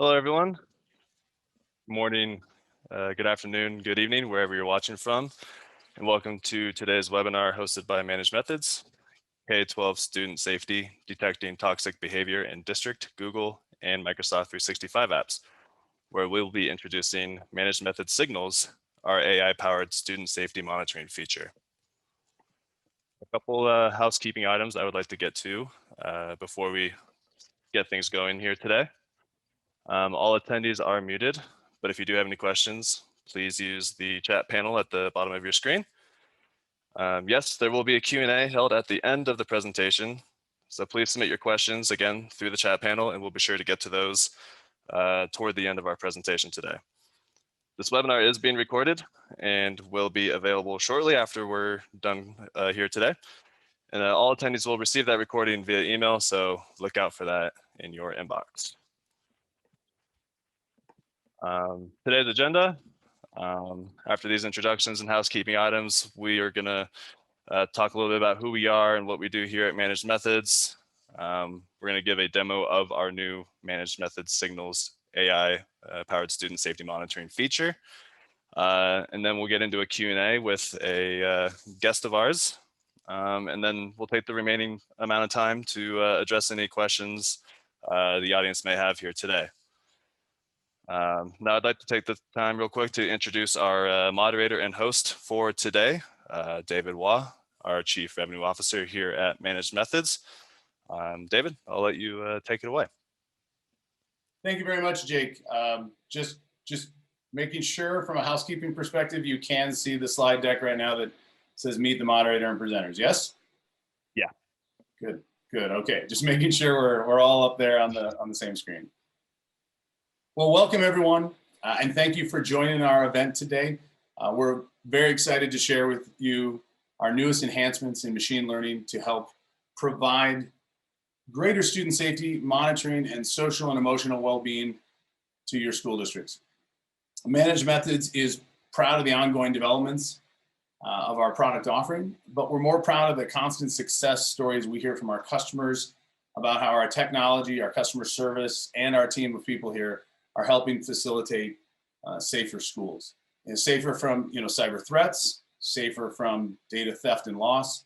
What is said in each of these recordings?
Hello, everyone. Morning, good afternoon, good evening, wherever you're watching from. And welcome to today's webinar hosted by ManagedMethods, K-12 Student Safety, Detecting Toxic Behavior in District, Google, and Microsoft 365 apps, where we'll be introducing ManagedMethods Signals, our AI-powered student safety monitoring feature. A couple housekeeping items I would like to get to before we get things going here today. All attendees are muted, but if you do have any questions, please use the chat panel at the bottom of your screen. Yes, there will be a Q&A held at the end of the presentation, so please submit your questions again through the chat panel, and we'll be sure to get to those toward the end of our presentation today. This webinar is being recorded and will be available shortly after we're done here today. And all attendees will receive that recording via email, so look out for that in your inbox. Today's agenda, after these introductions and housekeeping items, we are going to talk a little bit about who we are and what we do here at ManagedMethods. We're going to give a demo of our new ManagedMethods Signals AI powered student safety monitoring feature. And then we'll get into a Q&A with a guest of ours. And then we'll take the remaining amount of time to address any questions the audience may have here today. Now I'd like to take the time real quick to introduce our moderator and host for today, David Waugh, our Chief Revenue Officer here at ManagedMethods. David, I'll let you take it away. Thank you very much, Jake. Just making sure from a housekeeping perspective, you can see the slide deck right now that says meet the moderator and presenters, yes? Yeah. Good, okay. Just making sure we're all up there on the same screen. Well, welcome everyone, and thank you for joining our event today. We're very excited to share with you our newest enhancements in machine learning to help provide greater student safety, monitoring, and social and emotional well-being to your school districts. ManagedMethods is proud of the ongoing developments of our product offering, but we're more proud of the constant success stories we hear from our customers about how our technology, our customer service, and our team of people here are helping facilitate safer schools. And safer from cyber threats, safer from data theft and loss,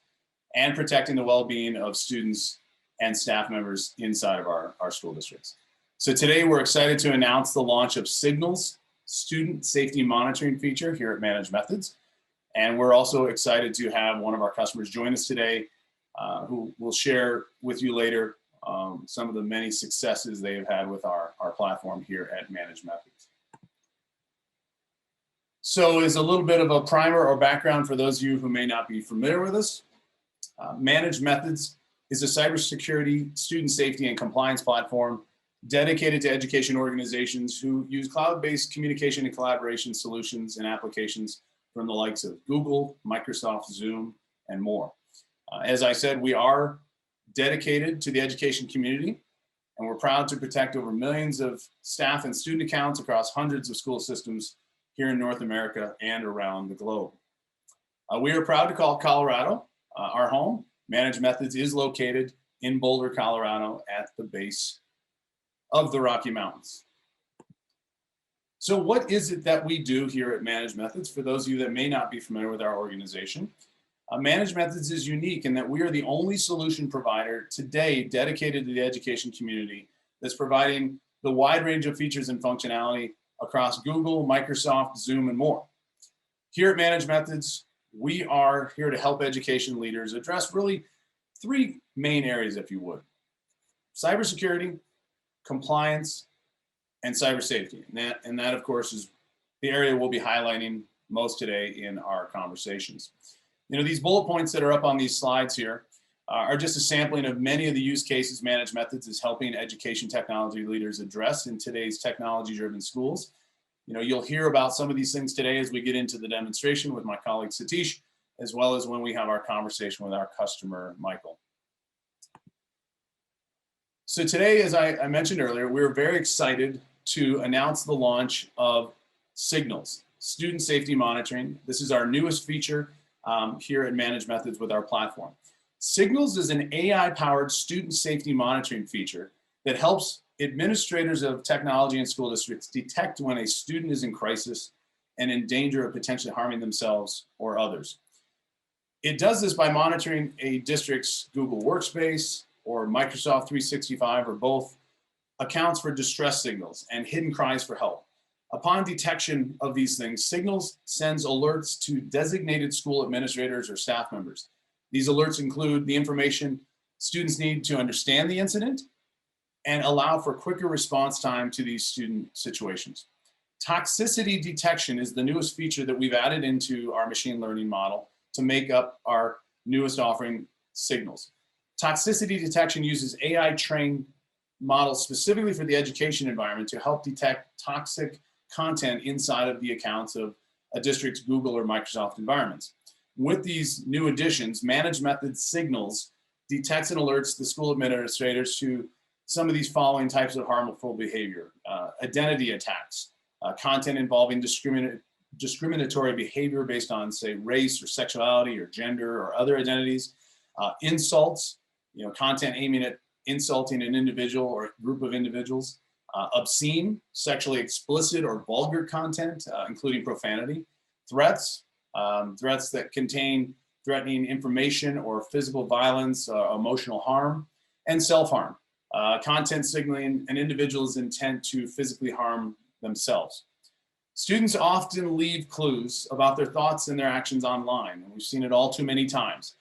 and protecting the well-being of students and staff members inside of our school districts. So today we're excited to announce the launch of Signals, student safety monitoring feature here at ManagedMethods. And we're also excited to have one of our customers join us today who will share with you later some of the many successes they have had with our platform here at ManagedMethods. So as a little bit of a primer or background for those of you who may not be familiar with us, ManagedMethods is a cybersecurity, student safety, and compliance platform dedicated to education organizations who use cloud-based communication and collaboration solutions and applications from the likes of Google, Microsoft, Zoom, and more. As I said, we are dedicated to the education community, and we're proud to protect over millions of staff and student accounts across hundreds of school systems here in North America and around the globe. We are proud to call Colorado our home. ManagedMethods is located in Boulder, Colorado, at the base of the Rocky Mountains. So what is it that we do here at ManagedMethods? For those of you that may not be familiar with our organization, ManagedMethods is unique in that we are the only solution provider today dedicated to the education community that's providing the wide range of features and functionality across Google, Microsoft, Zoom, and more. Here at ManagedMethods, we are here to help education leaders address really three main areas, if you would: cybersecurity, compliance, and cyber safety. And that, of course, is the area we'll be highlighting most today in our conversations. These bullet points that are up on these slides here are just a sampling of many of the use cases ManagedMethods is helping education technology leaders address in today's technology-driven schools. You'll hear about some of these things today as we get into the demonstration with my colleague Satish, as well as when we have our conversation with our customer, Michael. So today, as I mentioned earlier, we're very excited to announce the launch of Signals, Student Safety Monitoring. This is our newest feature here at ManagedMethods with our platform. Signals is an AI-powered student safety monitoring feature that helps administrators of technology in school districts detect when a student is in crisis and in danger of potentially harming themselves or others. It does this by monitoring a district's Google Workspace or Microsoft 365 or both accounts for distress signals and hidden cries for help. Upon detection of these things, Signals sends alerts to designated school administrators or staff members. These alerts include the information students need to understand the incident and allow for quicker response time to these student situations. Toxicity detection is the newest feature that we've added into our machine learning model to make up our newest offering, Signals. Toxicity detection uses AI trained models specifically for the education environment to help detect toxic content inside of the accounts of a district's Google or Microsoft environments. With these new additions, ManagedMethods Signals detects and alerts the school administrators to some of these following types of harmful behavior: identity attacks, content involving discriminatory behavior based on, say, race or sexuality or gender or other identities, insults, content aiming at insulting an individual or a group of individuals, obscene, sexually explicit or vulgar content, including profanity, threats, threats that contain threatening information or physical violence, emotional harm, and self-harm, content signaling an individual's intent to physically harm themselves. Students often leave clues about their thoughts and their actions online, and we've seen it all too many times.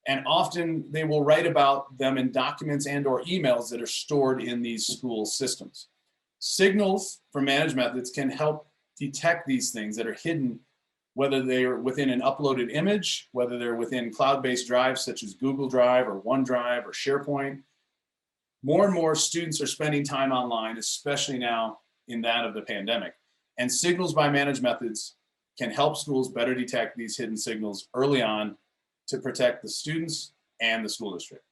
And often they will write about them in documents and or emails that are stored in these school systems. Signals from ManagedMethods can help detect these things that are hidden, whether they are within an uploaded image, whether they're within cloud-based drives such as Google Drive or OneDrive or SharePoint. More and more students are spending time online, especially now in that of the pandemic. And Signals by ManagedMethods can help schools better detect these hidden signals early on to protect the students and the school district.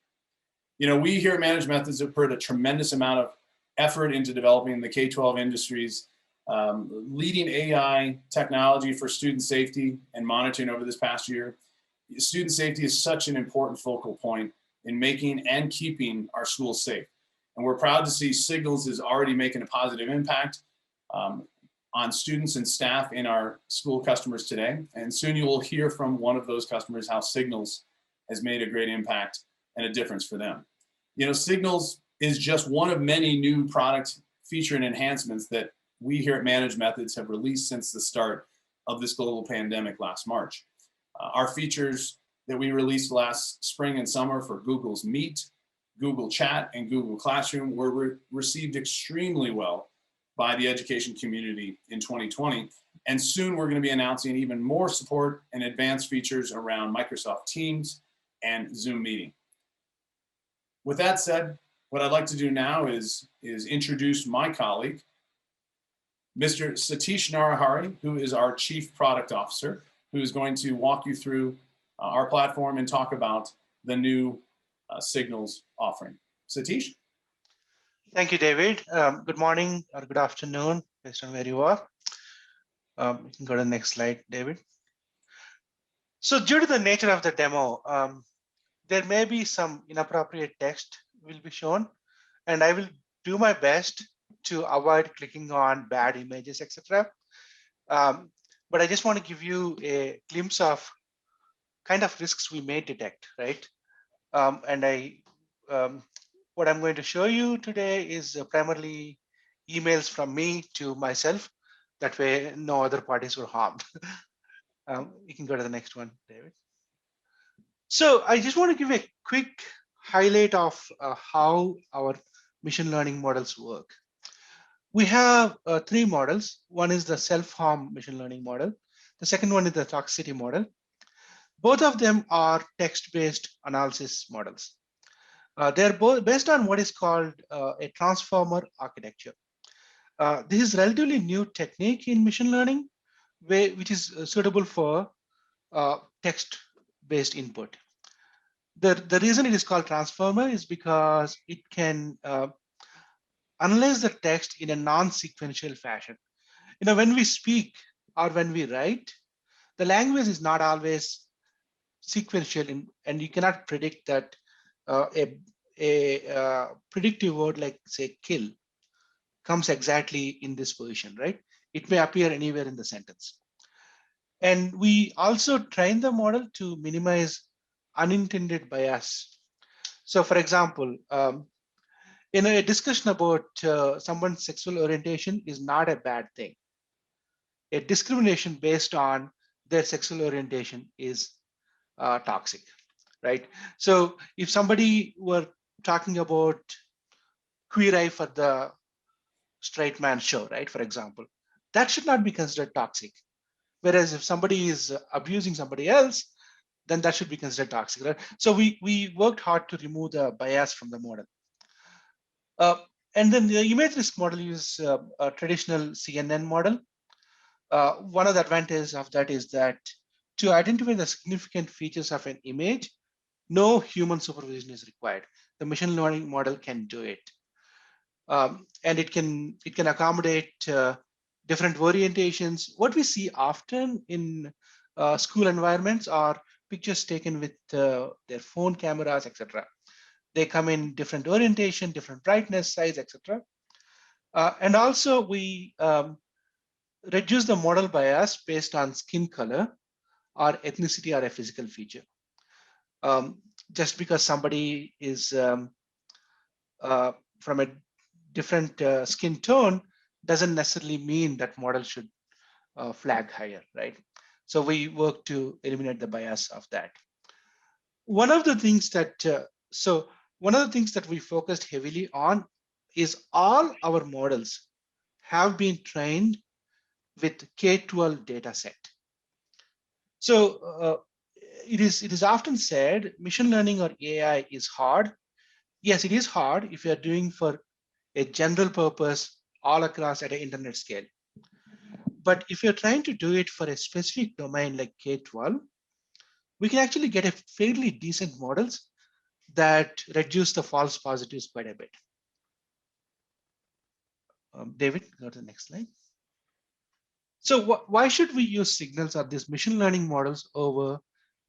We here at ManagedMethods have put a tremendous amount of effort into developing the K-12 industry's leading AI technology for student safety and monitoring over this past year. Student safety is such an important focal point in making and keeping our schools safe. And we're proud to see Signals is already making a positive impact on students and staff in our school customers today. And soon you will hear from one of those customers how Signals has made a great impact and a difference for them. Signals is just one of many new product feature and enhancements that we here at ManagedMethods have released since the start of this global pandemic last March. Our features that we released last spring and summer for Google's Meet, Google Chat, and Google Classroom were received extremely well by the education community in 2020. And soon we're going to be announcing even more support and advanced features around Microsoft Teams and Zoom Meeting. With that said, what I'd like to do now is introduce my colleague, Mr. Satish Narahari, who is our Chief Product Officer, who is going to walk you through our platform and talk about the new Signals offering. Satish? Thank you, David. Good morning or good afternoon, based on where you are. You can go to the next slide, David. So due to the nature of the demo, there may be some inappropriate text will be shown, and I will do my best to avoid clicking on bad images, etc. But I just want to give you a glimpse of kind of risks we may detect, right? What I'm going to show you today is primarily emails from me to myself. That way, no other parties were harmed. You can go to the next one, David. So I just want to give a quick highlight of how our machine learning models work. We have three models. One is the self-harm machine learning model. The second one is the toxicity model. Both of them are text-based analysis models. They're both based on what is called a transformer architecture. This is relatively new technique in machine learning, which is suitable for text-based input. The reason it is called transformer is because it can analyze the text in a non-sequential fashion. When we speak or when we write, the language is not always sequential, and you cannot predict that a predictive word like, say, kill comes exactly in this position, right? It may appear anywhere in the sentence. And we also train the model to minimize unintended bias. So for example, in a discussion about someone's sexual orientation is not a bad thing. A discrimination based on their sexual orientation is toxic, right? So if somebody were talking about Queer Eye for the straight man show, right, for example, that should not be considered toxic. Whereas if somebody is abusing somebody else, then that should be considered toxic, right? So we worked hard to remove the bias from the model. And then the image risk model is a traditional CNN model. One of the advantages of that is that to identify the significant features of an image, no human supervision is required. The machine learning model can do it. And it can accommodate different orientations. What we see often in school environments are pictures taken with their phone cameras, etc. They come in different orientation, different brightness, size, etc. And also we reduce the model bias based on skin color or ethnicity or a physical feature. Just because somebody is from a different skin tone doesn't necessarily mean that model should flag higher, right? So we work to eliminate the bias of that. One of the things that one of the things that we focused heavily on is all our models have been trained with K-12 data set. So it is often said machine learning or AI is hard. Yes, it is hard if you're doing for a general purpose all across at an internet scale. But if you're trying to do it for a specific domain like K-12, we can actually get a fairly decent models that reduce the false positives quite a bit. David, go to the next slide. So why should we use signals or these machine learning models over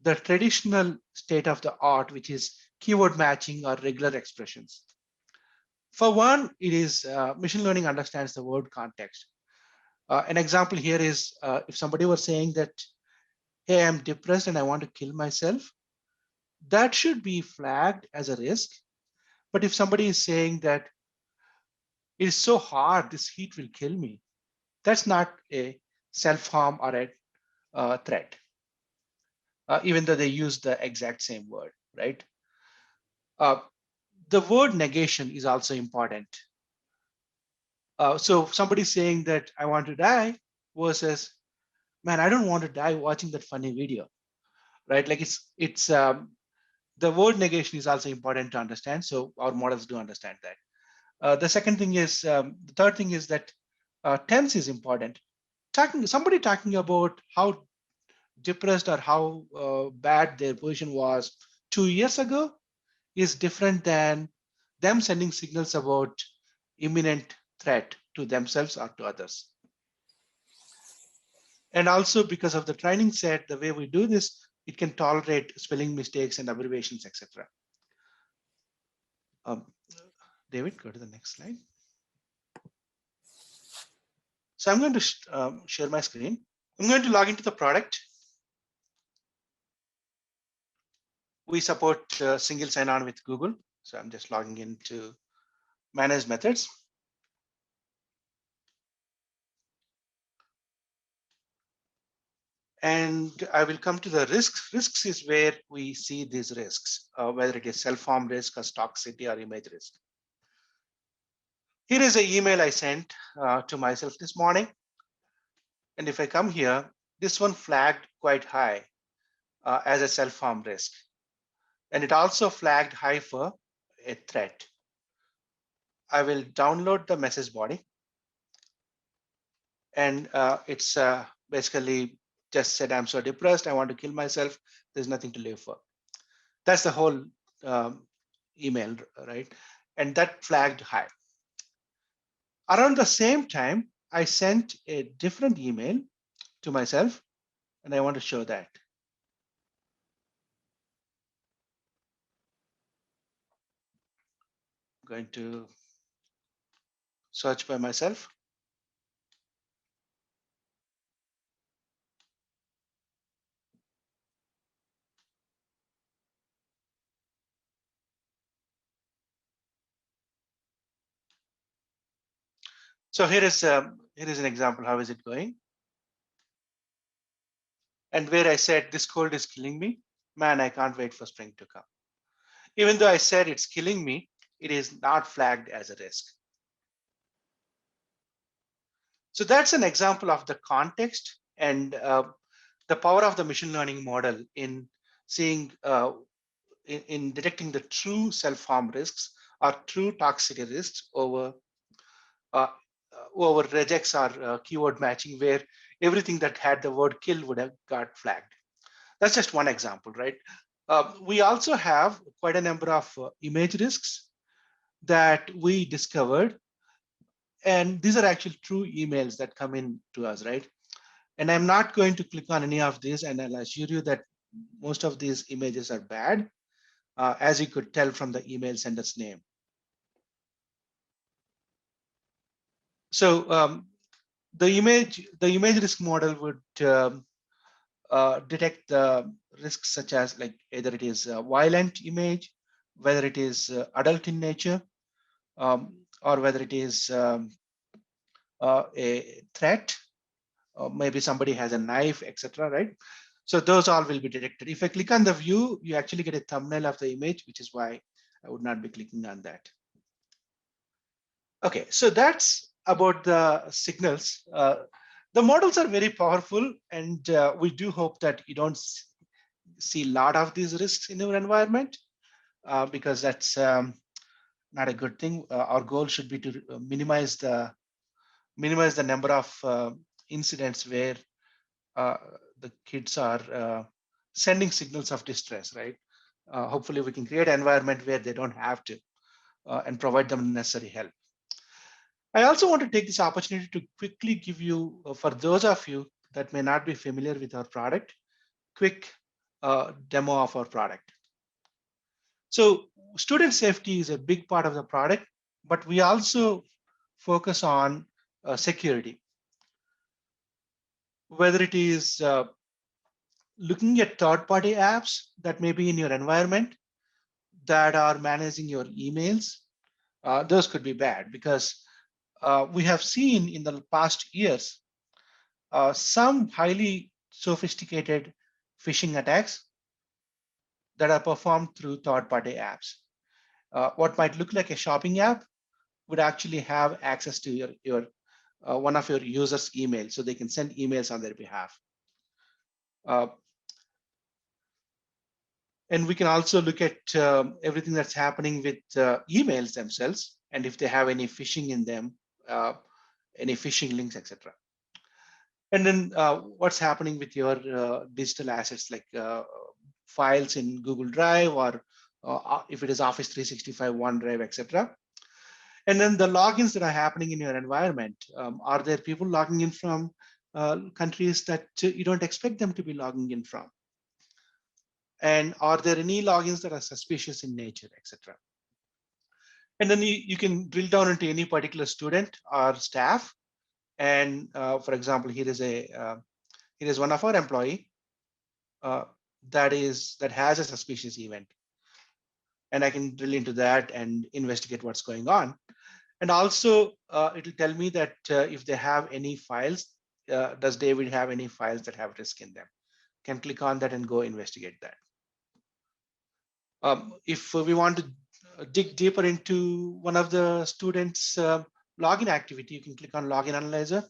the traditional state of the art, which is keyword matching or regular expressions? For one, it is machine learning understands the word context. An example here is if somebody was saying that, hey, I'm depressed and I want to kill myself, that should be flagged as a risk. But if somebody is saying that it is so hard, this heat will kill me, that's not a self-harm or a threat, even though they use the exact same word, right? The word negation is also important. So somebody saying that I want to die versus, man, I don't want to die watching that funny video, right? Like it's the word negation is also important to understand. So our models do understand that. The second thing is, the third thing is that tense is important. Somebody talking about how depressed or how bad their position was 2 years ago is different than them sending signals about imminent threat to themselves or to others. And also because of the training set, the way we do this, it can tolerate spelling mistakes and abbreviations, etc. David, go to the next slide. So I'm going to share my screen. I'm going to log into the product. We support single sign-on with Google. So I'm just logging into Managed Methods. And I will come to the risks. Risks is where we see these risks, whether it is self-harm risk or toxicity or image risk. Here is an email I sent to myself this morning. And if I come here, this one flagged quite high as a self-harm risk. And it also flagged high for a threat. I will download the message body. And it's basically just said, I'm so depressed, I want to kill myself. There's nothing to live for. That's the whole email, right? And that flagged high. Around the same time, I sent a different email to myself, and I want to show that. I'm going to search by myself. So here is an example. How is it going? And where I said this cold is killing me, man, I can't wait for spring to come. Even though I said it's killing me, it is not flagged as a risk. So that's an example of the context and the power of the machine learning model in seeing, in detecting the true self-harm risks or true toxicity risks over regex or keyword matching, where everything that had the word kill would have got flagged. That's just one example, right? We also have quite a number of image risks that we discovered. And these are actually true emails that come in to us, right? And I'm not going to click on any of these, and I'll assure you that most of these images are bad, as you could tell from the email sender's name. So the image risk model would detect the risks such as, like, either it is a violent image, whether it is adult in nature, or whether it is a threat, or maybe somebody has a knife, etc. Right? So those all will be detected. If I click on the view, you actually get a thumbnail of the image, which is why I would not be clicking on that. Okay, so that's about the signals. The models are very powerful, and we do hope that you don't see a lot of these risks in your environment, because that's not a good thing. Our goal should be to minimize the number of incidents where the kids are sending signals of distress, right? Hopefully we can create an environment where they don't have to, and provide them necessary help. I also want to take this opportunity to quickly give you, for those of you that may not be familiar with our product, quick demo of our product. So student safety is a big part of the product, but we also focus on security. Whether it is looking at third-party apps that may be in your environment that are managing your emails, those could be bad, because we have seen in the past years some highly sophisticated phishing attacks that are performed through third-party apps. What might look like a shopping app would actually have access to your one of your users' emails, so they can send emails on their behalf. And we can also look at everything that's happening with emails themselves, and if they have any phishing in them, any phishing links, etc. And then what's happening with your digital assets, like files in Google Drive, or if it is Office 365, OneDrive, etc. And then the logins that are happening in your environment. Are there people logging in from countries that you don't expect them to be logging in from? And are there any logins that are suspicious in nature, etc.? And then you can drill down into any particular student or staff. And for example, here is one of our employee that has a suspicious event. And I can drill into that and investigate what's going on. And also, it'll tell me that if they have any files, does David have any files that have risk in them? Can click on that and go investigate that. If we want to dig deeper into one of the students' login activity, you can click on Login Analyzer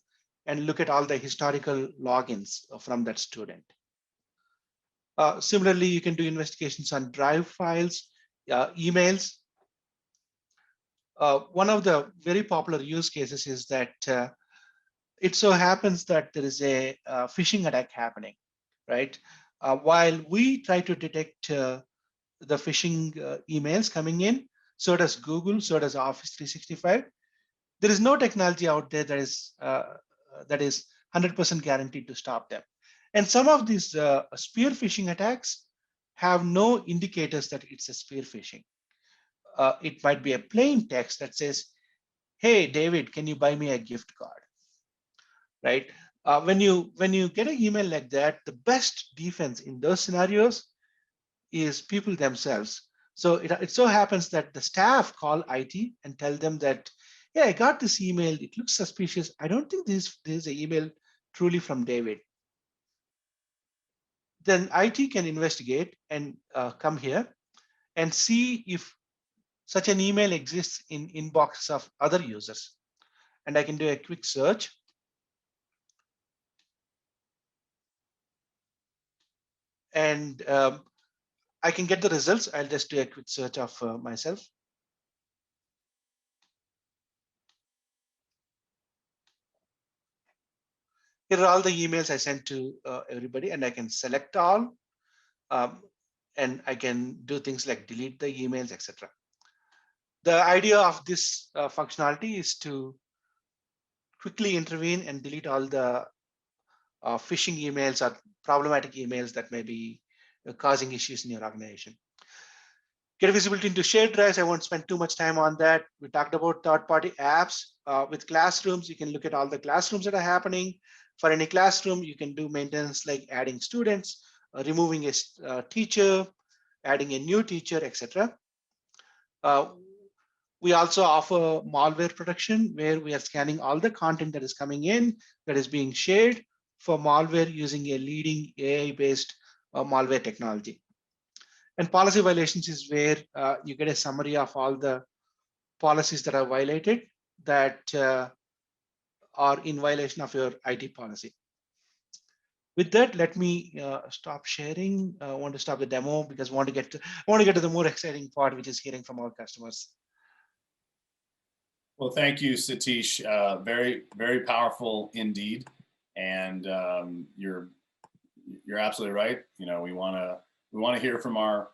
and look at all the historical logins from that student. Similarly, you can do investigations on Drive files, emails. One of the very popular use cases is that it so happens that there is a phishing attack happening, right? While we try to detect the phishing emails coming in, so does Google, so does Office 365. There is no technology out there that is 100% guaranteed to stop them. And some of these spear phishing attacks have no indicators that it's a spear phishing. It might be a plain text that says, hey, David, can you buy me a gift card? Right? When you get an email like that, the best defense in those scenarios is people themselves. So it so happens that the staff call IT and tell them that, yeah, I got this email. It looks suspicious. I don't think this is an email truly from David. Then IT can investigate and come here and see if such an email exists in inboxes of other users. And I can do a quick search. And I can get the results. I'll just do a quick search of myself. Here are all the emails I sent to everybody, and I can select all, and I can do things like delete the emails, etc. The idea of this functionality is to quickly intervene and delete all the phishing emails or problematic emails that may be causing issues in your organization. Get visibility into shared drives. I won't spend too much time on that. We talked about third-party apps. With classrooms, you can look at all the classrooms that are happening. For any classroom, you can do maintenance like adding students, removing a teacher, adding a new teacher, etc. We also offer malware protection, where we are scanning all the content that is coming in that is being shared for malware using a leading AI-based malware technology. And policy violations is where you get a summary of all the policies that are violated that are in violation of your IT policy. With that, let me stop sharing. I want to stop the demo because I want to get to the more exciting part, which is hearing from our customers. Well, thank you, Satish. Very, very powerful indeed. And you're absolutely right. You know, we want to hear from our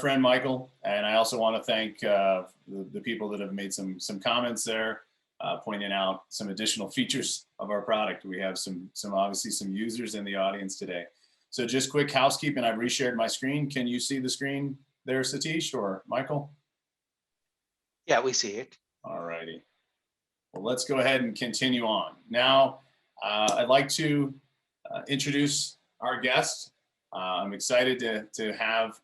friend Michael, and I also want to thank the people that have made some comments there, pointing out some additional features of our product. We have some obviously some users in the audience today. So just quick housekeeping. I've reshared my screen. Can you see the screen there, Satish or Michael? Yeah, we see it. All righty. Well, let's go ahead and continue on. Now, I'd like to introduce our guest. I'm excited to have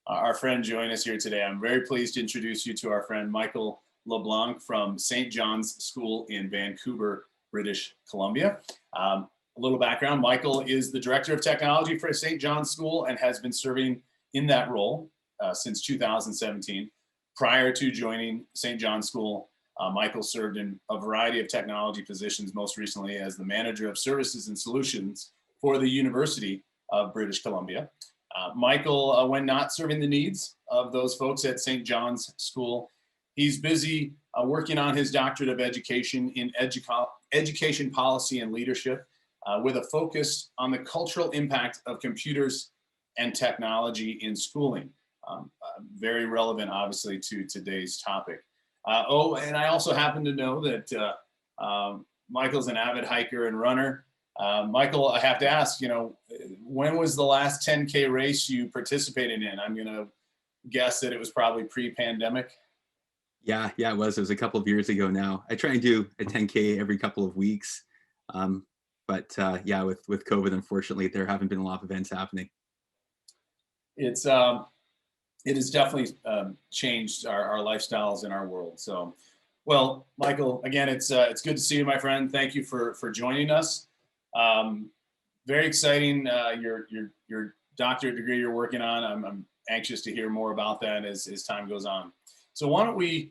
our friend join us here today. I'm very pleased to introduce you to our friend Michael LeBlanc from St. John's School in Vancouver, British Columbia. A little background, Michael is the Director of Technology for St. John's School and has been serving in that role since 2017. Prior to joining St. John's School, Michael served in a variety of technology positions, most recently as the Manager of Services and Solutions for the University of British Columbia. Michael, when not serving the needs of those folks at St. John's School, he's busy working on his Doctorate of Education in Education Policy and Leadership with a focus on the cultural impact of computers and technology in schooling. Very relevant, obviously, to today's topic. Oh, and I also happen to know that Michael's an avid hiker and runner. Michael, I have to ask, you know, when was the last 10K race you participated in? I'm going to guess that it was probably pre-pandemic. Yeah, it was. It was a couple of years ago now. I try and do a 10K every couple of weeks. But yeah, with COVID, unfortunately, there haven't been a lot of events happening. It has definitely changed our lifestyles in our world. So, well, Michael, again, it's good to see you, my friend. Thank you for joining us. Very exciting, your doctorate degree you're working on. I'm anxious to hear more about that as time goes on. So why don't we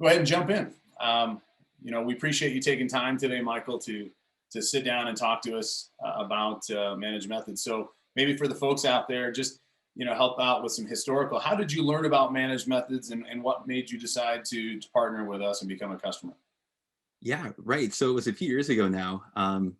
go ahead and jump in? You know, we appreciate you taking time today, Michael, to sit down and talk to us about ManagedMethods. So maybe for the folks out there, just, you know, help out with some historical. How did you learn about ManagedMethods, and what made you decide to partner with us and become a customer? Yeah, right. So it was a few years ago now.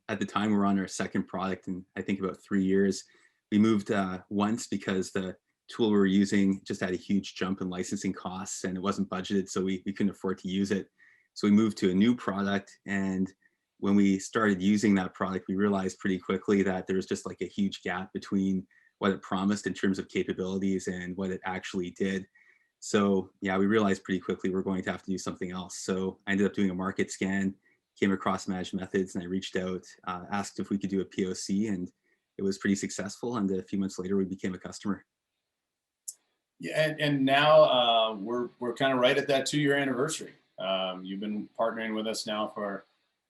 At the time, we were on our second product, and I think about 3 years. We moved once because the tool we were using just had a huge jump in licensing costs, and it wasn't budgeted, so we couldn't afford to use it. So we moved to a new product, and when we started using that product, we realized pretty quickly that there was just like a huge gap between what it promised in terms of capabilities and what it actually did. So yeah, we realized pretty quickly we're going to have to do something else. So I ended up doing a market scan, came across Managed Methods, and I reached out, asked if we could do a POC, and it was pretty successful. And a few months later, we became a customer. Yeah, and now we're kind of right at that 2-year anniversary. You've been partnering with us now for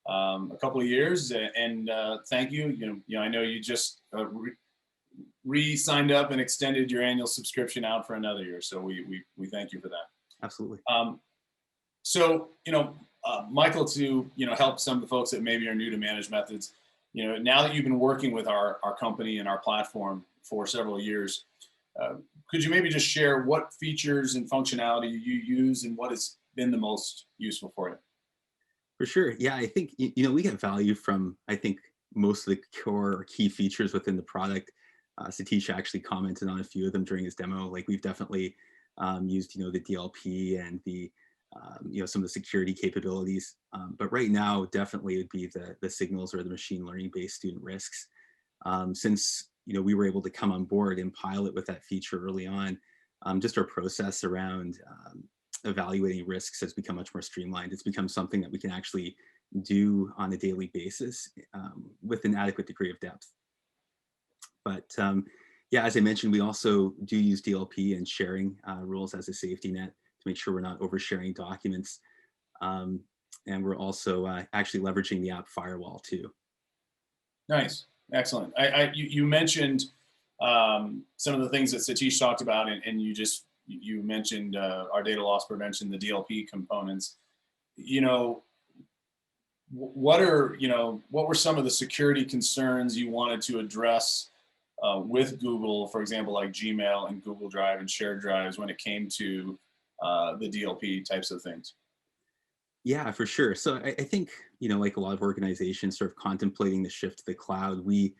a couple of years, and thank you. You know, I know you just re-signed up and extended your annual subscription out for another year, so we thank you for that. Absolutely. So Michael, to help some of the folks that maybe are new to Managed Methods, now that you've been working with our company and our platform for several years, could you maybe just share what features and functionality you use and what has been the most useful for you? For sure. Yeah, I think we get value from, I think, most of the core or key features within the product. Satish actually commented on a few of them during his demo. Like, we've definitely used the DLP and the some of the security capabilities. But right now, definitely it would be the signals or the machine learning based student risks. Since we were able to come on board and pilot with that feature early on, just our process around evaluating risks has become much more streamlined. It's become something that we can actually do on a daily basis with an adequate degree of depth. But yeah, as I mentioned, we also do use DLP and sharing rules as a safety net to make sure we're not oversharing documents. And we're also actually leveraging the app firewall too. Nice, excellent. You mentioned some of the things that Satish talked about, and you mentioned our data loss prevention, the DLP components. What were some of the security concerns you wanted to address with Google, for example, like Gmail and Google Drive and shared drives, when it came to the DLP types of things? Yeah, for sure. So I think, like a lot of organizations sort of contemplating the shift to the cloud, we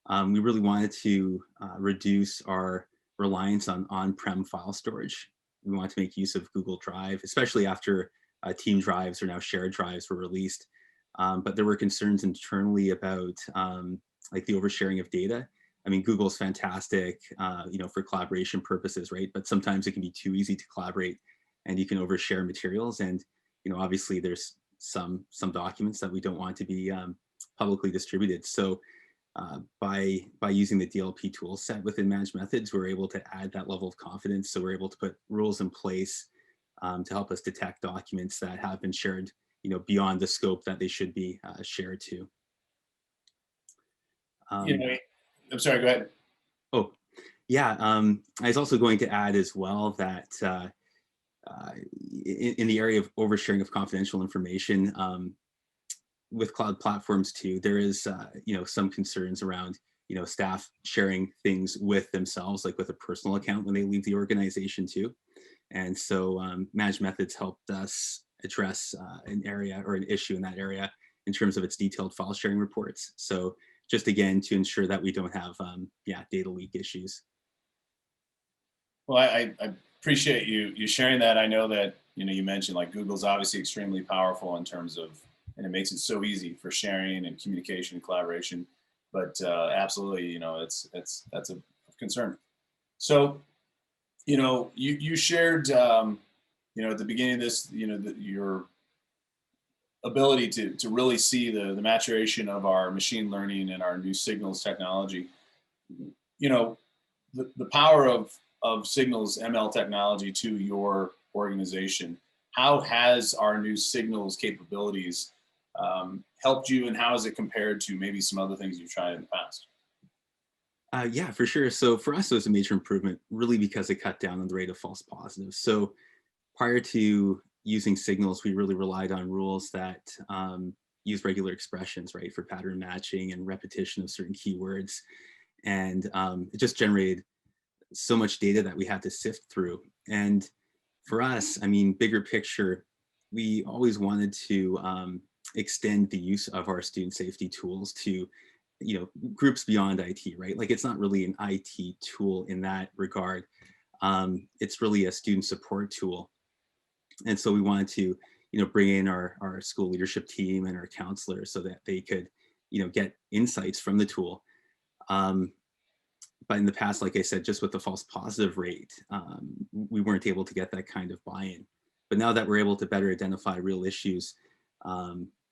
really wanted to reduce our reliance on on-prem file storage. We wanted to make use of Google Drive, especially after team drives or now shared drives were released. But there were concerns internally about like the oversharing of data. I mean, Google's fantastic, for collaboration purposes, right? But sometimes it can be too easy to collaborate, and you can overshare materials. And obviously, there's some documents that we don't want to be publicly distributed. So by using the DLP tool set within Managed Methods, we're able to add that level of confidence. So we're able to put rules in place to help us detect documents that have been shared, beyond the scope that they should be shared to. I'm sorry, go ahead. Oh, yeah. I was also going to add as well that in the area of oversharing of confidential information, with cloud platforms too, there is some concerns around staff sharing things with themselves, like with a personal account when they leave the organization too. And so Managed Methods helped us address an area or an issue in that area in terms of its detailed file sharing reports. So just again, to ensure that we don't have data leak issues. Well, I appreciate you sharing that. I know that you mentioned, like, Google's obviously extremely powerful in terms of, and it makes it so easy for sharing and communication and collaboration. But absolutely, that's a concern. So, you shared, at the beginning of this, your ability to really see the maturation of our machine learning and our new signals technology. The power of signals ML technology to your organization. How has our new signals capabilities helped you, and how has it compared to maybe some other things you've tried in the past? Yeah, for sure. So for us, it was a major improvement, really, because it cut down on the rate of false positives. So prior to using signals, we really relied on rules that use regular expressions, right, for pattern matching and repetition of certain keywords. And it just generated so much data that we had to sift through. And for us, I mean, bigger picture, we always wanted to extend the use of our student safety tools to groups beyond IT, right? Like, it's not really an IT tool in that regard. It's really a student support tool. And so we wanted to bring in our school leadership team and our counselors so that they could get insights from the tool. but in the past, like I said, just with the false positive rate, we weren't able to get that kind of buy-in. But now that we're able to better identify real issues,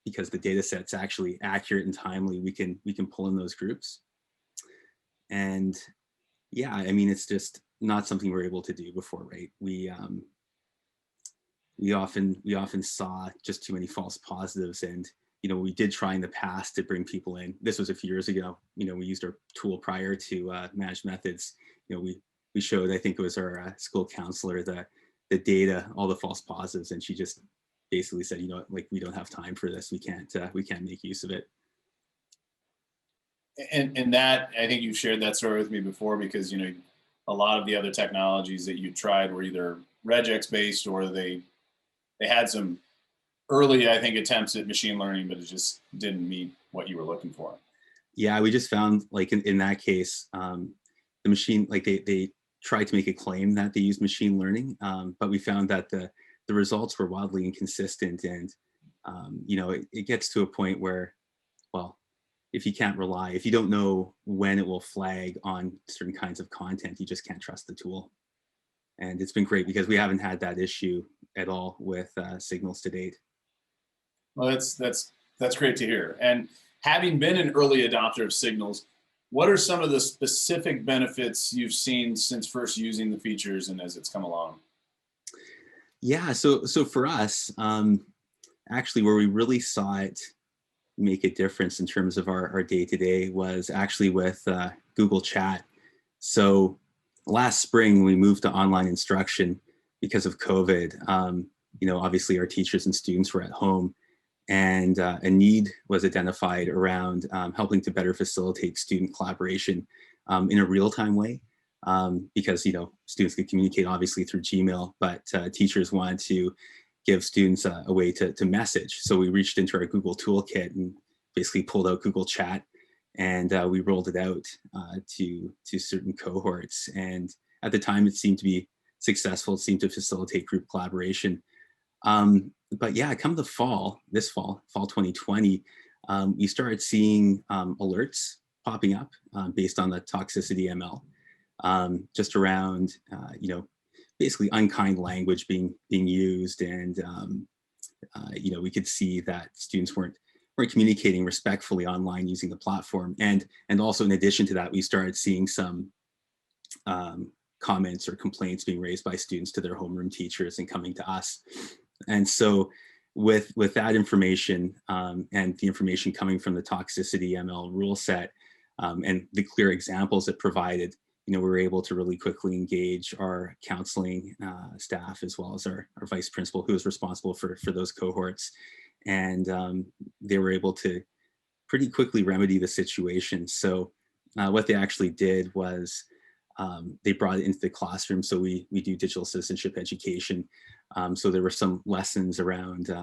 because the data set's actually accurate and timely, we can pull in those groups. And yeah, I mean, it's just not something we're able to do before, right? We often saw just too many false positives, and we did try in the past to bring people in. This was a few years ago. We used our tool prior to Managed Methods. We showed, I think it was our school counselor, the data, all the false positives, and she just basically said, like, we don't have time for this. We can't make use of it. And that, I think you've shared that story with me before, because a lot of the other technologies that you tried were either regex based, or they had some early, I think, attempts at machine learning, but it just didn't meet what you were looking for. Yeah, we just found, like, in that case, the machine, like, they tried to make a claim that they used machine learning, but we found that the results were wildly inconsistent, and it gets to a point where, well, if you don't know when it will flag on certain kinds of content, you just can't trust the tool. And it's been great because we haven't had that issue at all with Signals to date. Well, that's great to hear. And having been an early adopter of Signals, what are some of the specific benefits you've seen since first using the features and as it's come along? Yeah, so for us, actually, where we really saw it make a difference in terms of our day-to-day was actually with Google Chat. So last spring, we moved to online instruction because of COVID. Obviously our teachers and students were at home, and a need was identified around helping to better facilitate student collaboration in a real-time way. Because students could communicate obviously through Gmail, but teachers wanted to give students a way to message. So we reached into our Google toolkit and basically pulled out Google Chat, and we rolled it out to certain cohorts. And at the time, it seemed to be successful. It seemed to facilitate group collaboration. But yeah, come the fall 2020, we started seeing alerts popping up based on the toxicity ML, just around basically unkind language being used, and we could see that students weren't communicating respectfully online using the platform, and also in addition to that, we started seeing some comments or complaints being raised by students to their homeroom teachers and coming to us. And so with that information and the information coming from the toxicity ML rule set and the clear examples it provided, we were able to really quickly engage our counseling staff, as well as our vice principal, who was responsible for those cohorts. And they were able to pretty quickly remedy the situation. So what they actually did was they brought it into the classroom. So we do digital citizenship education. So there were some lessons around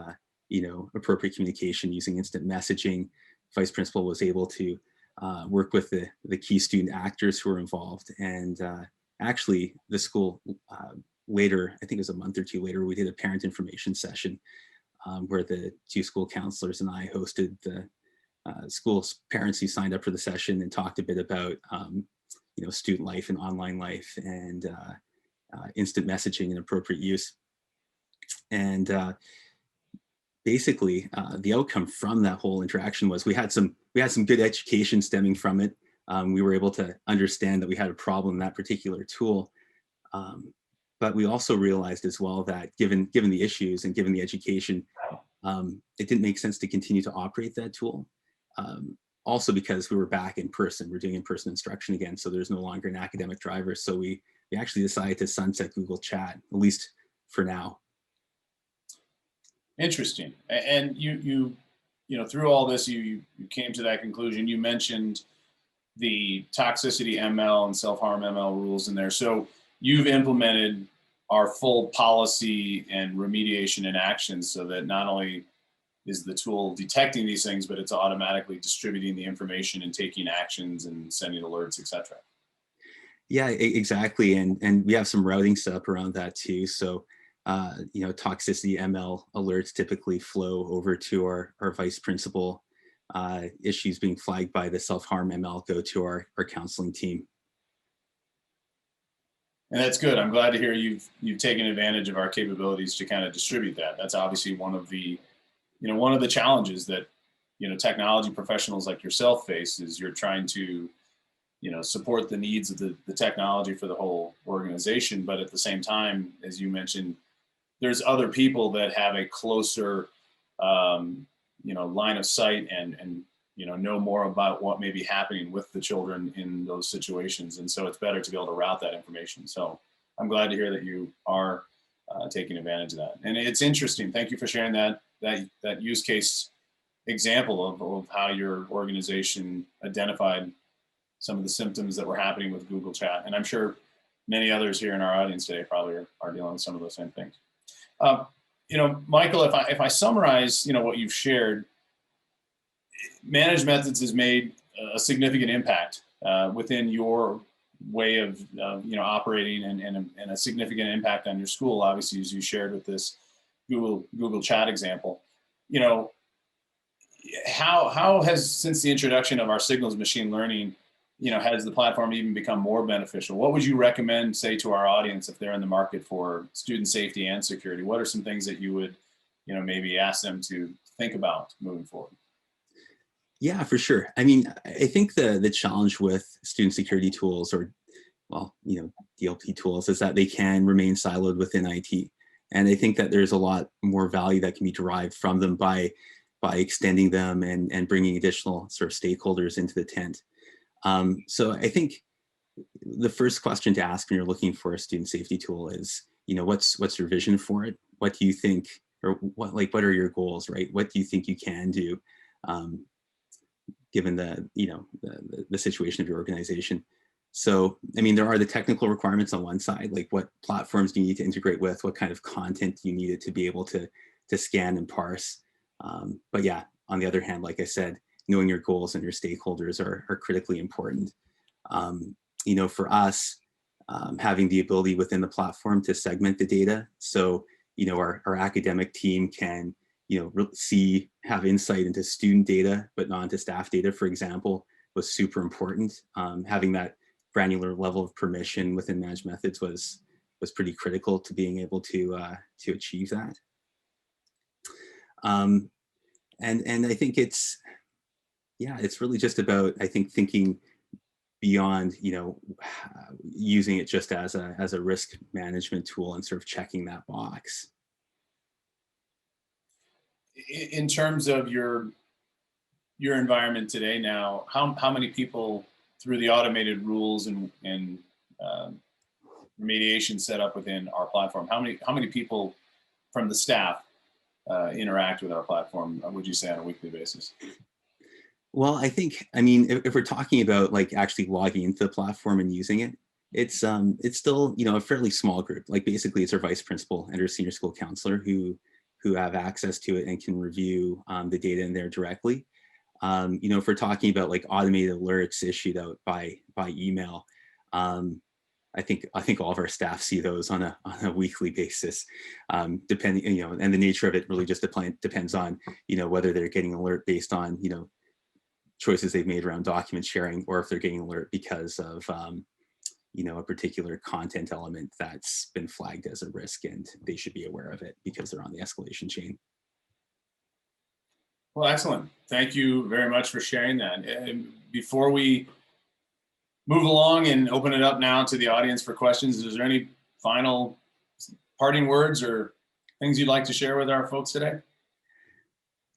appropriate communication using instant messaging. Vice principal was able to work with the key student actors who were involved. And actually the school later, I think it was a month or two later, we did a parent information session where the two school counselors and I hosted the school's parents who signed up for the session and talked a bit about student life and online life, and instant messaging and appropriate use. And basically the outcome from that whole interaction was we had some good education stemming from it. We were able to understand that we had a problem in that particular tool. But we also realized as well that given the issues and given the education, it didn't make sense to continue to operate that tool. Also because we were back in person, we're doing in-person instruction again, so there's no longer an academic driver. So we actually decided to sunset Google Chat, at least for now. Interesting. And you through all this, you came to that conclusion. You mentioned the toxicity ML and self-harm ML rules in there. So you've implemented our full policy and remediation and actions, so that not only is the tool detecting these things, but it's automatically distributing the information and taking actions and sending alerts, etc. Yeah, exactly. And we have some routing set up around that too. So toxicity ML alerts typically flow over to our vice principal. Issues being flagged by the self-harm ML go to our counseling team. And that's good. I'm glad to hear you've taken advantage of our capabilities to kind of distribute that. That's obviously one of the, one of the challenges that, technology professionals like yourself face, is you're trying to, support the needs of the technology for the whole organization. But at the same time, as you mentioned, there's other people that have a closer, line of sight and know more about what may be happening with the children in those situations. And so it's better to be able to route that information. So I'm glad to hear that you are taking advantage of that. And it's interesting. Thank you for sharing that use case example of how your organization identified some of the symptoms that were happening with Google Chat. And I'm sure many others here in our audience today probably are dealing with some of those same things. Michael, if I summarize, what you've shared, Managed Methods has made a significant impact within your way of operating, and a significant impact on your school, obviously, as you shared with this Google Chat example. How has, since the introduction of our Signals machine learning, has the platform even become more beneficial? What would you recommend, say, to our audience if they're in the market for student safety and security? What are some things that you would, maybe ask them to think about moving forward? Yeah, for sure. I mean, I think the challenge with student security tools, or, well, DLP tools, is that they can remain siloed within IT. And I think that there's a lot more value that can be derived from them by extending them and bringing additional sort of stakeholders into the tent. So I think the first question to ask when you're looking for a student safety tool is, what's your vision for it? What do you think, or what are your goals, right? What do you think you can do, given the situation of your organization? So, I mean, there are the technical requirements on one side, like what platforms do you need to integrate with, what kind of content do you need it to be able to scan and parse. But yeah, on the other hand, like I said, knowing your goals and your stakeholders are critically important. For us, having the ability within the platform to segment the data, so our academic team can have insight into student data but not into staff data, for example, was super important. Having that granular level of permission within Managed Methods was pretty critical to being able to achieve that. And I think it's really just about, I think, thinking beyond, using it just as a risk management tool and sort of checking that box. In terms of your environment today now, how many people, through the automated rules and remediation set up within our platform, how many people from the staff interact with our platform, would you say, on a weekly basis? Well, I mean, if we're talking about like actually logging into the platform and using it, it's still, a fairly small group. Like basically it's our vice principal and our senior school counselor who have access to it and can review the data in there directly. If we're talking about like automated alerts issued out by email, I think all of our staff see those on a weekly basis, depending, and the nature of it really just depends on, whether they're getting alert based on, choices they've made around document sharing, or if they're getting alert because of, a particular content element that's been flagged as a risk, and they should be aware of it because they're on the escalation chain. Well, excellent. Thank you very much for sharing that. And before we move along and open it up now to the audience for questions, is there any final parting words or things you'd like to share with our folks today?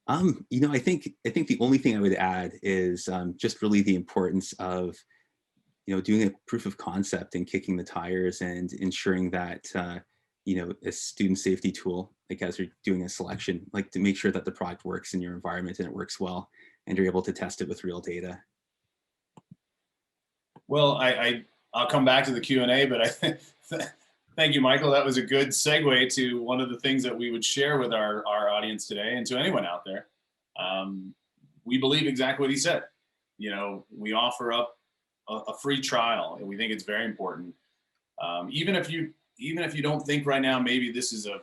I think the only thing I would add is just really the importance of, doing a proof of concept and kicking the tires and ensuring that, a student safety tool, like as you're doing a selection, like to make sure that the product works in your environment and it works well, and you're able to test it with real data. Well, I'll come back to the Q&A, but thank you, Michael. That was a good segue to one of the things that we would share with our audience today, and to anyone out there. We believe exactly what he said. We offer up a free trial, and we think it's very important. Even if you don't think right now maybe this is a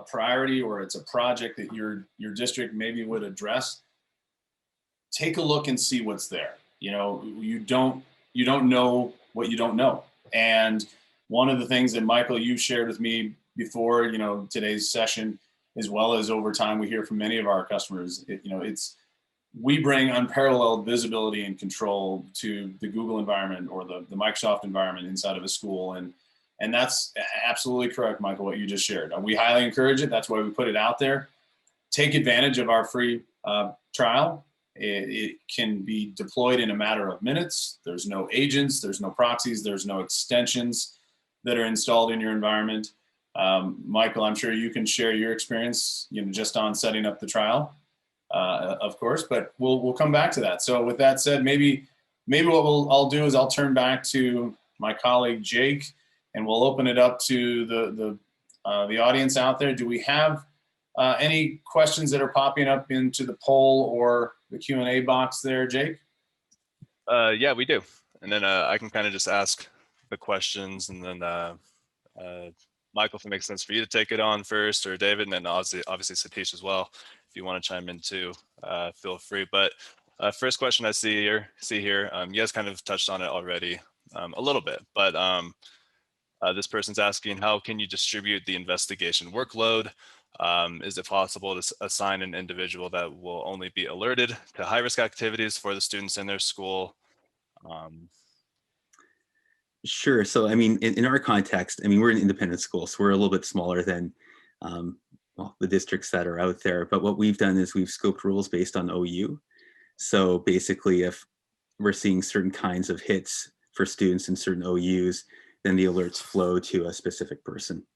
priority, or it's a project that your district maybe would address, take a look and see what's there. You don't know what you don't know. And One of the things that Michael, you shared with me before, today's session, as well as over time, we hear from many of our customers, we bring unparalleled visibility and control to the Google environment or the Microsoft environment inside of a school. And that's absolutely correct, Michael, what you just shared. We highly encourage it. That's why we put it out there. Take advantage of our free trial. It can be deployed in a matter of minutes. There's no agents, there's no proxies, there's no extensions that are installed in your environment. Michael, I'm sure you can share your experience, just on setting up the trial, of course, but we'll come back to that. So with that said, maybe what I'll do is I'll turn back to my colleague Jake, and we'll open it up to the audience out there. Do we have any questions that are popping up into the poll or the Q&A box there, Jake? Yeah, we do. And then I can kind of just ask the questions, and then Michael, if it makes sense for you to take it on first, or David, and then obviously Satish as well. If you want to chime in too, feel free. But first question I see here, you guys kind of touched on it already a little bit, but this person's asking, how can you distribute the investigation workload? Is it possible to assign an individual that will only be alerted to high-risk activities for the students in their school? Sure. So, I mean, in our context, I mean, we're an independent school, so we're a little bit smaller than the districts that are out there. But what we've done is we've scoped rules based on OU. So basically, if we're seeing certain kinds of hits for students in certain OUs, then the alerts flow to a specific person.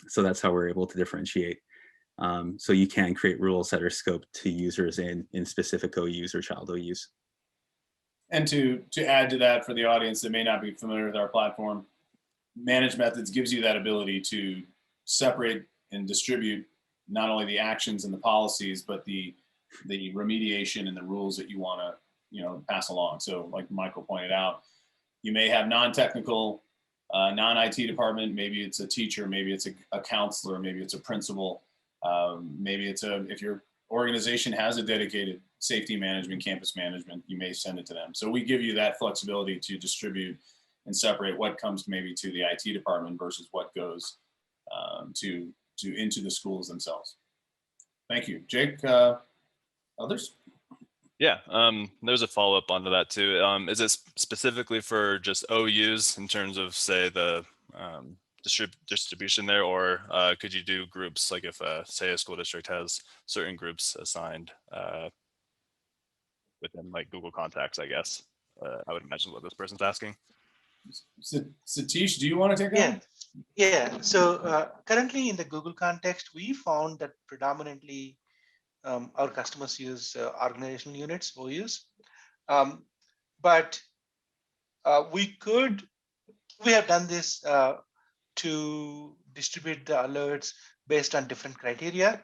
So that's how we're able to differentiate. So you can create rules that are scoped to users in specific OUs or child OUs. And to add to that for the audience that may not be familiar with our platform, ManagedMethods gives you that ability to separate and distribute not only the actions and the policies, but the remediation and the rules that you want to pass along. So like Michael pointed out, you may have non-technical, non-IT department, maybe it's a teacher, maybe it's a counselor, maybe it's a principal, maybe it's if your organization has a dedicated safety management, campus management, you may send it to them. So we give you that flexibility to distribute and separate what comes maybe to the IT department versus what goes into the schools themselves. Thank you. Jake, others? Yeah, there's a follow-up onto that too. Is it specifically for just OUs in terms of, say, the distribution there, or could you do groups, like if, say, a school district has certain groups assigned within like Google Contacts, I guess? I would imagine what this person's asking. Satish, do you want to take that? Yeah. So currently in the Google context, we found that predominantly our customers use organizational units, OUs. But we have done this to distribute the alerts based on different criteria.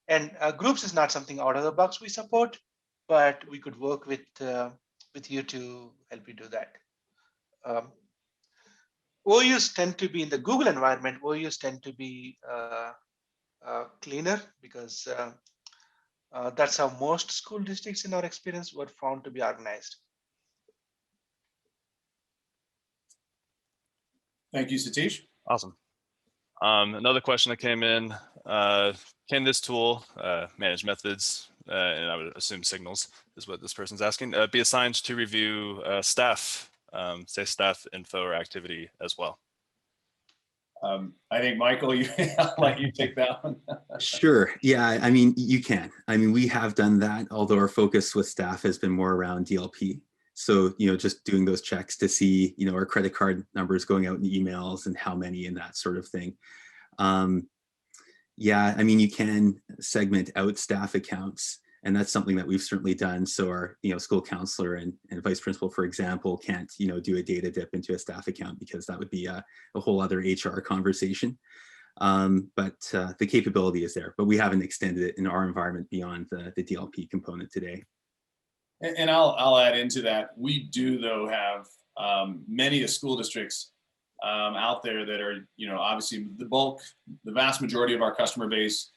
And groups is not something out of the box we support, but we could work with you to help you do that. OUs tend to be in the Google environment. OUs tend to be cleaner because that's how most school districts in our experience were found to be organized. Thank you, Satish. Awesome. Another question that came in, can this tool, ManagedMethods, and I would assume Signals is what this person's asking, be assigned to review staff, say staff info or activity as well? I think, Michael, I'll let you take that one. Sure. Yeah, I mean, you can. I mean, we have done that, although our focus with staff has been more around DLP. So, just doing those checks to see, our credit card numbers going out in emails and how many and that sort of thing. Yeah, I mean, you can segment out staff accounts, and that's something that we've certainly done. So our, school counselor and vice principal, for example, can't, do a data dip into a staff account because that would be a whole other HR conversation. But the capability is there, but we haven't extended it in our environment beyond the DLP component today. And I'll add into that. We do, though, have many school districts out there that are, obviously the vast majority of our customer base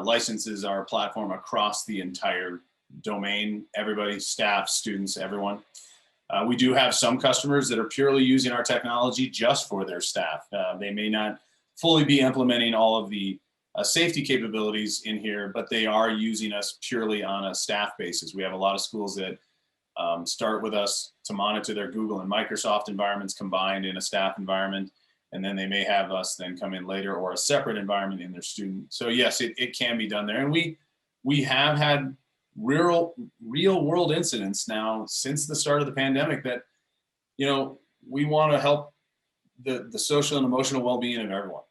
licenses our platform across the entire domain, everybody, staff, students, everyone. We do have some customers that are purely using our technology just for their staff. They may not fully be implementing all of the safety capabilities in here, but they are using us purely on a staff basis. We have a lot of schools that start with us to monitor their Google and Microsoft environments combined in a staff environment, and then they may have us then come in later or a separate environment in their student. So yes, it can be done there. And we have had real world incidents now since the start of the pandemic that, you know, we want to help the social and emotional well-being of everyone.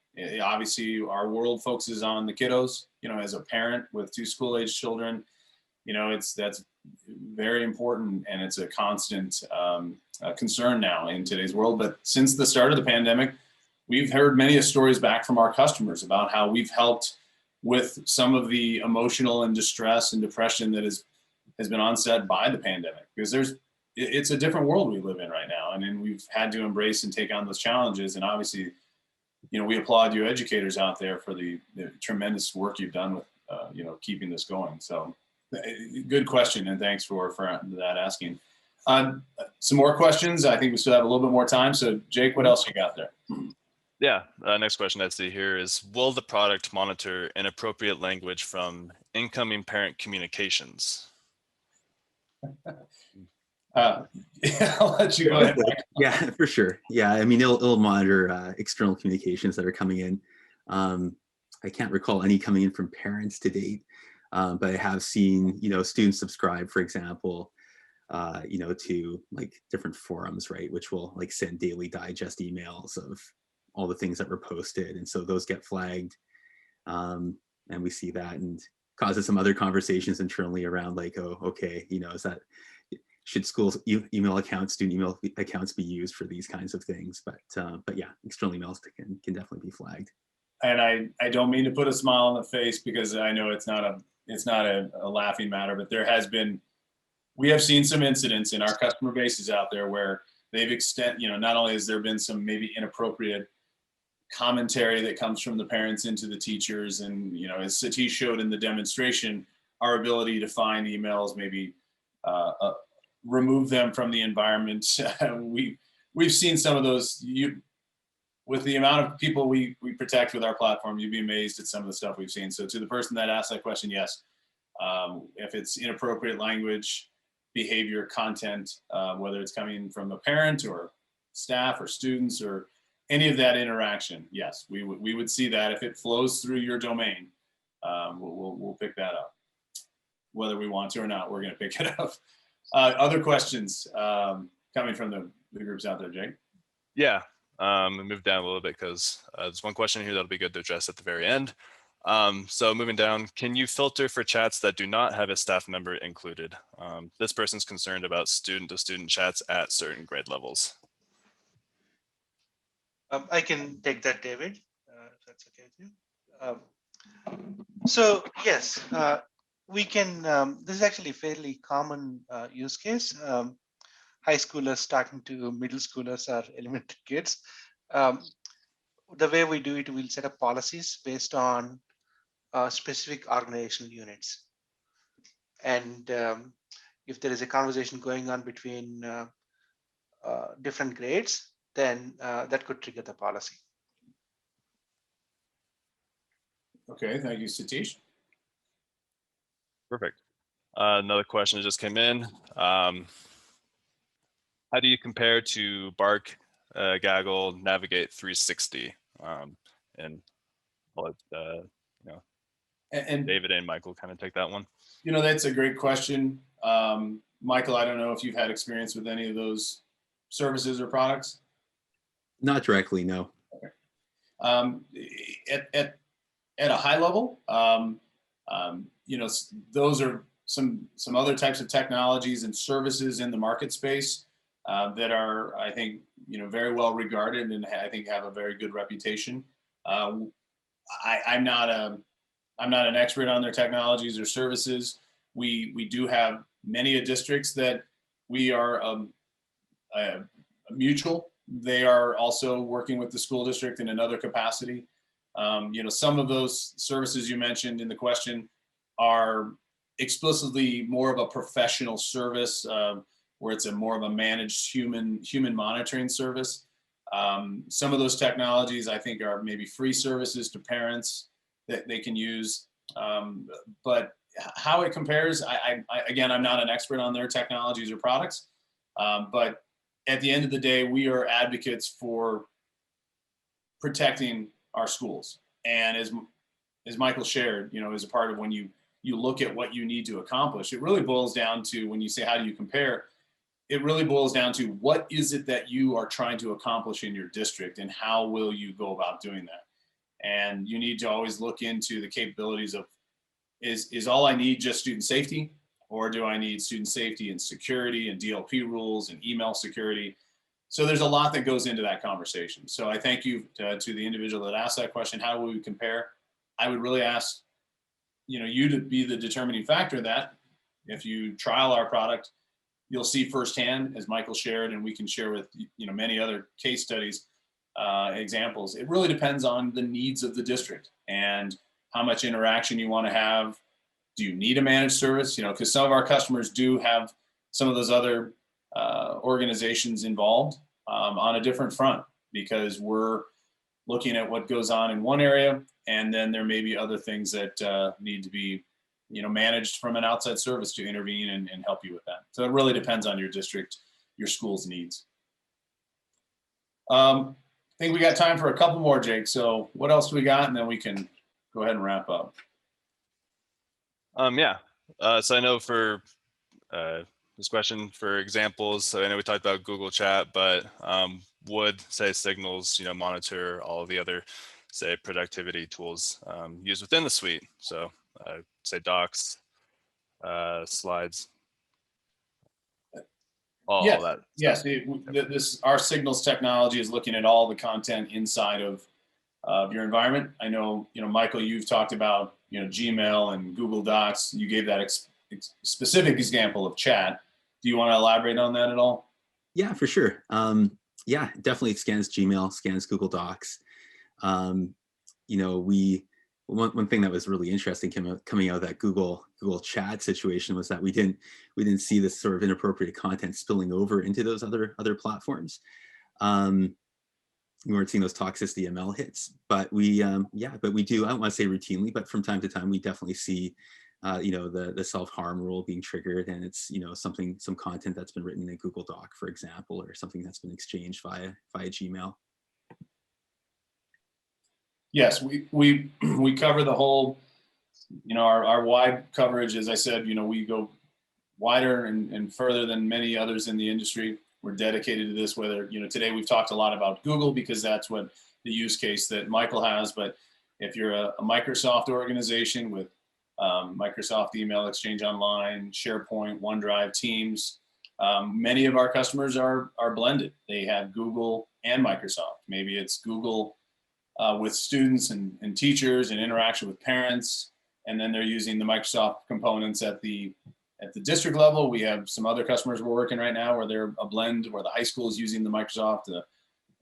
Obviously, our world focuses on the kiddos. You know, as a parent with 2 school-age children, you know, that's very important, and it's a constant concern now in today's world. But since the start of the pandemic, we've heard many stories back from our customers about how we've helped with some of the emotional and distress and depression that has been onset by the pandemic, because it's a different world we live in right now, and then we've had to embrace and take on those challenges. And obviously, you know, we applaud you educators out there for the tremendous work you've done with, you know, keeping this going. So good question, and thanks for that asking. Some more questions. I think we still have a little bit more time. So Jake, what else you got there? Yeah, next question I see here is, will the product monitor inappropriate language from incoming parent communications? I'll let you go ahead. Yeah, for sure. Yeah, I mean, it'll monitor external communications that are coming in. I can't recall any coming in from parents to date, but I have seen, you know, students subscribe, for example, you know, to like different forums, right, which will like send daily digest emails of all the things that were posted, and so those get flagged, and we see that, and causes some other conversations internally around like, oh, okay, you know, should schools email accounts, student email accounts be used for these kinds of things? But yeah, external emails can definitely be flagged. And I don't mean to put a smile on the face, because I know it's not a laughing matter, but we have seen some incidents in our customer bases out there where they've you know, not only has there been some maybe inappropriate commentary that comes from the parents into the teachers, and, you know, as Satish showed in the demonstration, our ability to find emails, maybe remove them from the environment. We've seen some of those. With the amount of people we protect with our platform, you'd be amazed at some of the stuff we've seen. So to the person that asked that question, yes, if it's inappropriate language, behavior, content, whether it's coming from a parent or staff or students or any of that interaction, yes, we would see that. If it flows through your domain, we'll pick that up. Whether we want to or not, we're going to pick it up. Other questions coming from the groups out there, Jake? Yeah, move down a little bit because there's one question here that'll be good to address at the very end. So moving down, can you filter for chats that do not have a staff member included? This person's concerned about student-to-student chats at certain grade levels. I can take that, David, if that's okay with you. So yes, we can, this is actually a fairly common use case. High schoolers talking to middle schoolers or elementary kids. The way we do it, we'll set up policies based on specific organizational units. And if there is a conversation going on between different grades, then that could trigger the policy. Okay, thank you, Satish. Perfect. Another question that just came in. How do you compare to Bark, Gaggle, Navigate 360? And I'll let you know, and David and Michael kind of take that one. You know, that's a great question. Michael, I don't know if you've had experience with any of those services or products. Not directly, no. Okay. At a high level, you know, those are some other types of technologies and services in the market space that are, I think, you know, very well regarded and I think have a very good reputation. I'm not an expert on their technologies or services. We do have many districts that we are mutual. They are also working with the school district in another capacity. You know, some of those services you mentioned in the question are explicitly more of a professional service where it's a more of a managed human monitoring service. Some of those technologies I think are maybe free services to parents that they can use. But how it compares, again, I'm not an expert on their technologies or products, but at the end of the day, we are advocates for protecting our schools. And as Michael shared, as a part of when you look at what you need to accomplish, it really boils down to, when you say, how do you compare? It really boils down to, what is it that you are trying to accomplish in your district, and how will you go about doing that? And you need to always look into the capabilities of, is all I need just student safety, or do I need student safety and security and DLP rules and email security? So there's a lot that goes into that conversation. So I thank you to the individual that asked that question, how will we compare? I would really ask you to be the determining factor of that. If you trial our product, you'll see firsthand, as Michael shared, and we can share with many other case studies, examples. It really depends on the needs of the district and how much interaction you want to have. Do you need a managed service? Because some of our customers do have some of those other organizations involved on a different front, because we're looking at what goes on in one area, and then there may be other things that need to be managed from an outside service to intervene and help you with that. So it really depends on your district, your school's needs. I think we got time for a couple more, Jake. So what else do we got? And then we can go ahead and wrap up. Yeah. So I know for this question, for examples, so I know we talked about Google Chat, but would, say, Signals, monitor all of the other, say, productivity tools used within the suite. So say Docs, Slides, all that. Yes, our Signals technology is looking at all the content inside of your environment. I know, Michael, you've talked about, Gmail and Google Docs. You gave that specific example of chat. Do you want to elaborate on that at all? Yeah, for sure. Yeah, definitely scans Gmail, scans Google Docs. One thing that was really interesting coming out of that Google Chat situation was that we didn't see this sort of inappropriate content spilling over into those other platforms. We weren't seeing those toxicity ML hits, but we do, I don't want to say routinely, but from time to time we definitely see the self-harm rule being triggered, and it's some content that's been written in a Google Doc, for example, or something that's been exchanged via Gmail. Yes, we cover the whole, our wide coverage. As I said, we go wider and further than many others in the industry. We're dedicated to this, whether, today we've talked a lot about Google because that's what the use case that Michael has. But if you're a Microsoft organization with Microsoft Email Exchange Online, SharePoint, OneDrive, Teams, many of our customers are blended. They have Google and Microsoft. Maybe it's Google with students and teachers and interaction with parents, and then they're using the Microsoft components at the district level. We have some other customers we're working right now where they're a blend, where the high school is using the Microsoft, the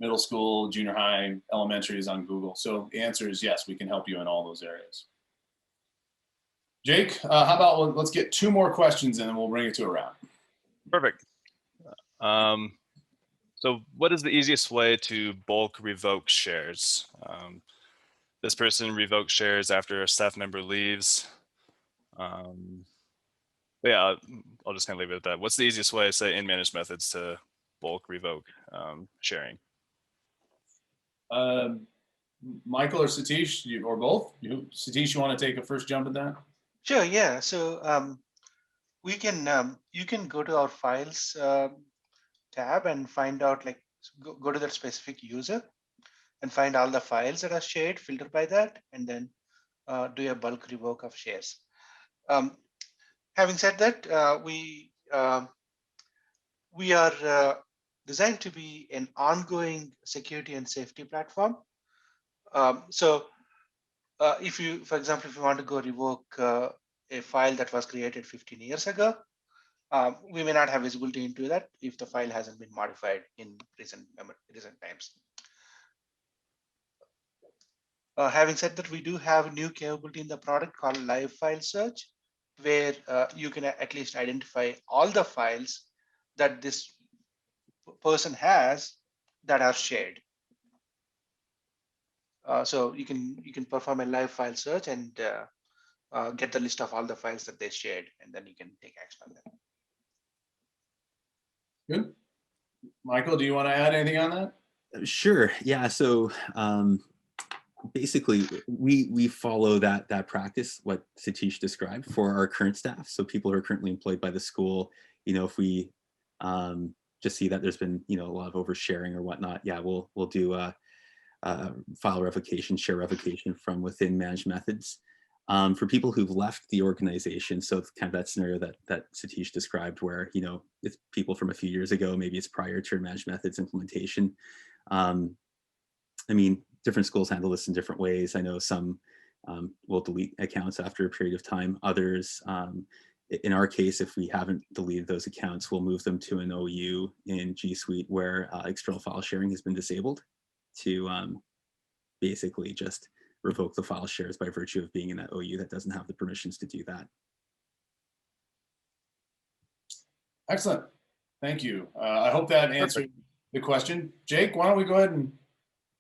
middle school, junior high, elementary is on Google. So the answer is yes, we can help you in all those areas. Jake, how about let's get 2 more questions and then we'll bring it to a wrap. Perfect. So what is the easiest way to bulk revoke shares? This person revokes shares after a staff member leaves. But yeah, I'll just kind of leave it at that. What's the easiest way, say, in Managed Methods to bulk revoke sharing? Michael or Satish, or both? Satish, you want to take a first jump at that? Sure, yeah. So we can, you can go to our files tab and find out, like, go to that specific user and find all the files that are shared, filter by that, and then do a bulk revoke of shares. Having said that, we are designed to be an ongoing security and safety platform. If you, for example, if you want to go revoke a file that was created 15 years ago, we may not have visibility into that if the file hasn't been modified in recent times. Having said that, we do have a new capability in the product called live file search, where you can at least identify all the files that this person has that are shared. So you can perform a live file search and get the list of all the files that they shared, and then you can take action on them. Good. Michael, do you want to add anything on that? Sure. Yeah. So basically, we follow that practice, what Satish described, for our current staff. So people who are currently employed by the school, if we just see that there's been a lot of oversharing or whatnot, yeah, we'll do a file revocation, share revocation from within Managed Methods. For people who've left the organization, so it's kind of that scenario that Satish described, where it's people from a few years ago, maybe it's prior to Managed Methods implementation. I mean, different schools handle this in different ways. I know some will delete accounts after a period of time. Others, in our case, if we haven't deleted those accounts, we'll move them to an OU in G Suite where external file sharing has been disabled, to basically just revoke the file shares by virtue of being in that OU that doesn't have the permissions to do that. Excellent. Thank you. I hope that answered the question. Jake, why don't we go ahead and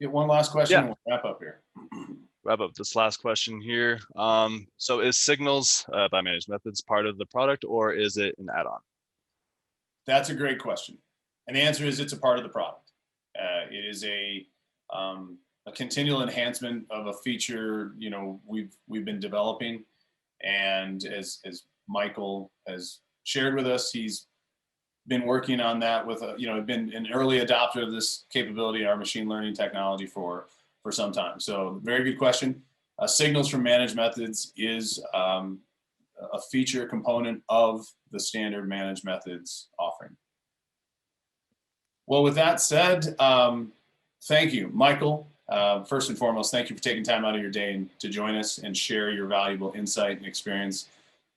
get one last question and we'll wrap up here. Wrap up this last question here. So is Signals by Managed Methods part of the product, or is it an add-on? That's a great question. And the answer is it's a part of the product. It is a continual enhancement of a feature we've been developing. And as Michael has shared with us, he's been working on that with been an early adopter of this capability, our machine learning technology, for some time. So very good question. Signals from Managed Methods is a feature component of the standard Managed Methods offering. Well, with that said, thank you, Michael. First and foremost, thank you for taking time out of your day to join us and share your valuable insight and experience.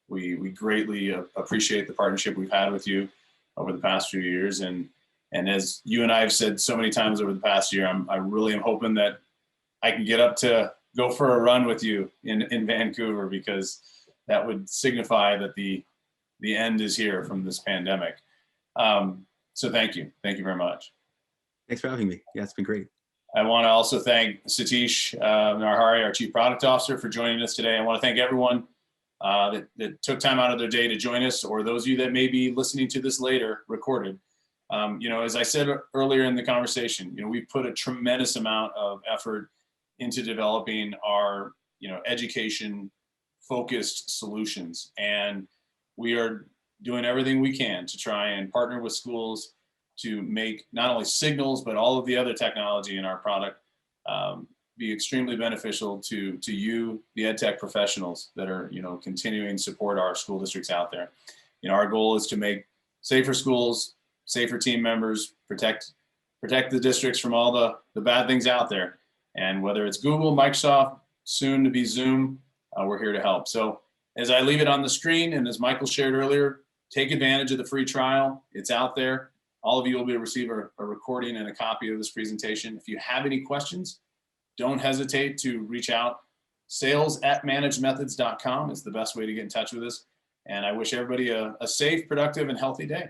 We greatly appreciate the partnership we've had with you over the past few years. And as you and I have said so many times over the past year, I really am hoping that I can get up to go for a run with you in Vancouver, because that would signify that the end is here from this pandemic. So thank you. Thank you very much. Thanks for having me. Yeah, it's been great. I want to also thank Satish Narhari, our Chief Product Officer, for joining us today. I want to thank everyone that took time out of their day to join us, or those of you that may be listening to this later, recorded. As I said earlier in the conversation, we've put a tremendous amount of effort into developing our, education-focused solutions. And we are doing everything we can to try and partner with schools to make not only Signals, but all of the other technology in our product be extremely beneficial to you, the EdTech professionals that are, continuing to support our school districts out there. Our goal is to make safer schools, safer team members, protect the districts from all the bad things out there. And whether it's Google, Microsoft, soon to be Zoom, we're here to help. So as I leave it on the screen, and as Michael shared earlier, take advantage of the free trial. It's out there. All of you will be able to receive a recording and a copy of this presentation. If you have any questions, don't hesitate to reach out. sales@managedmethods.com is the best way to get in touch with us. And I wish everybody a safe, productive, and healthy day.